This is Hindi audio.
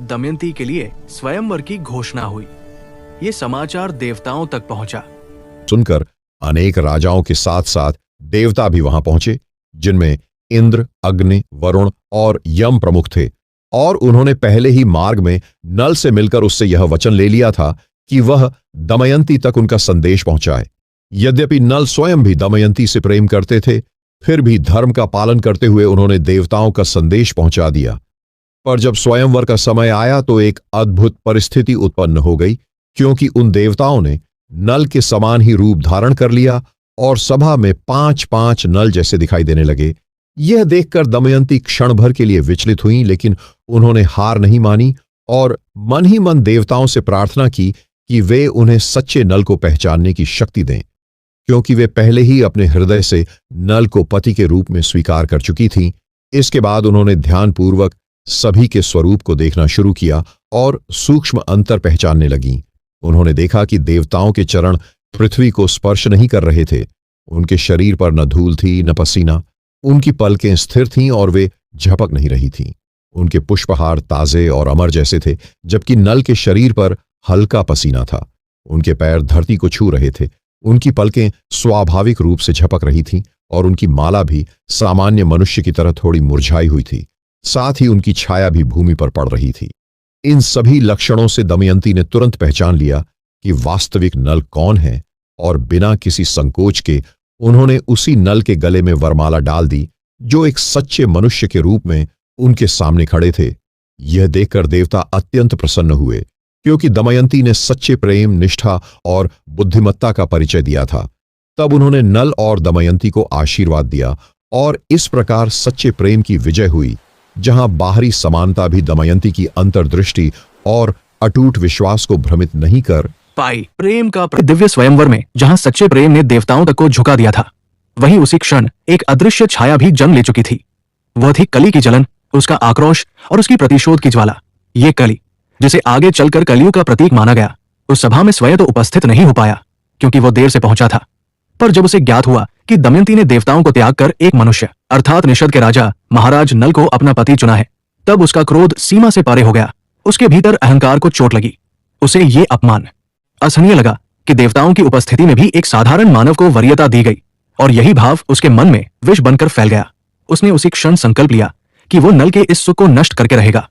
दमयंती के लिए स्वयंवर की घोषणा हुई। ये समाचार देवताओं तक पहुंचा। सुनकर अनेक राजाओं के साथ साथ देवता भी वहां पहुंचे, जिनमें इंद्र, अग्नि, वरुण और यम प्रमुख थे। और उन्होंने पहले ही मार्ग में नल से मिलकर उससे यह वचन ले लिया था कि वह दमयंती तक उनका संदेश पहुंचाए। यद्यपि नल स्वयं भी दमयंती से प्रेम करते थे, फिर भी धर्म का पालन करते हुए उन्होंने देवताओं का संदेश पहुंचा दिया। पर जब स्वयंवर का समय आया तो एक अद्भुत परिस्थिति उत्पन्न हो गई, क्योंकि उन देवताओं ने नल के समान ही रूप धारण कर लिया और सभा में 5-5 नल जैसे दिखाई देने लगे। यह देखकर दमयंती क्षण भर के लिए विचलित हुईं, लेकिन उन्होंने हार नहीं मानी और मन ही मन देवताओं से प्रार्थना की कि वे उन्हें सच्चे नल को पहचानने की शक्ति दें, क्योंकि वे पहले ही अपने हृदय से नल को पति के रूप में स्वीकार कर चुकी थीं। इसके बाद उन्होंने ध्यानपूर्वक सभी के स्वरूप को देखना शुरू किया और सूक्ष्म अंतर पहचानने लगीं। उन्होंने देखा कि देवताओं के चरण पृथ्वी को स्पर्श नहीं कर रहे थे। उनके शरीर पर न धूल थी न पसीना। उनकी पलकें स्थिर थीं और वे झपक नहीं रही थीं। उनके पुष्पहार ताजे और अमर जैसे थे, जबकि नल के शरीर पर हल्का पसीना था। उनके पैर धरती को छू रहे थे। उनकी पलकें स्वाभाविक रूप से झपक रही थीं और उनकी माला भी सामान्य मनुष्य की तरह थोड़ी मुरझाई हुई थी। साथ ही उनकी छाया भी भूमि पर पड़ रही थी। इन सभी लक्षणों से दमयंती ने तुरंत पहचान लिया कि वास्तविक नल कौन है और बिना किसी संकोच के उन्होंने उसी नल के गले में वरमाला डाल दी, जो एक सच्चे मनुष्य के रूप में उनके सामने खड़े थे। यह देखकर देवता अत्यंत प्रसन्न हुए, क्योंकि दमयंती ने सच्चे प्रेम, निष्ठा और बुद्धिमत्ता का परिचय दिया था। तब उन्होंने नल और दमयंती को आशीर्वाद दिया और इस प्रकार सच्चे प्रेम की विजय हुई, जहां बाहरी समानता भी दमयंती की अंतर्दृष्टि और अटूट विश्वास को भ्रमित नहीं कर पाई। प्रेम का दिव्य स्वयंवर में जहां सच्चे प्रेम ने देवताओं तक को झुका दिया था, वहीं उसी क्षण एक अदृश्य छाया भी जन्म ले चुकी थी। वह थी कली की जलन, उसका आक्रोश और उसकी प्रतिशोध की ज्वाला। ये कली, जिसे आगे चलकर कलियुग का प्रतीक माना गया, उस सभा में स्वयं तो उपस्थित नहीं हो पाया, क्योंकि वो देर से पहुंचा था। पर जब उसे ज्ञात हुआ कि दमयंती ने देवताओं को त्याग कर एक मनुष्य अर्थात निषद के राजा महाराज नल को अपना पति चुना है, तब उसका क्रोध सीमा से परे हो गया। उसके भीतर अहंकार को चोट लगी। उसे ये अपमान असहनीय लगा कि देवताओं की उपस्थिति में भी एक साधारण मानव को वरीयता दी गई, और यही भाव उसके मन में विष बनकर फैल गया। उसने उसी क्षण संकल्प लिया कि वो नल के इस सुख को नष्ट करके रहेगा।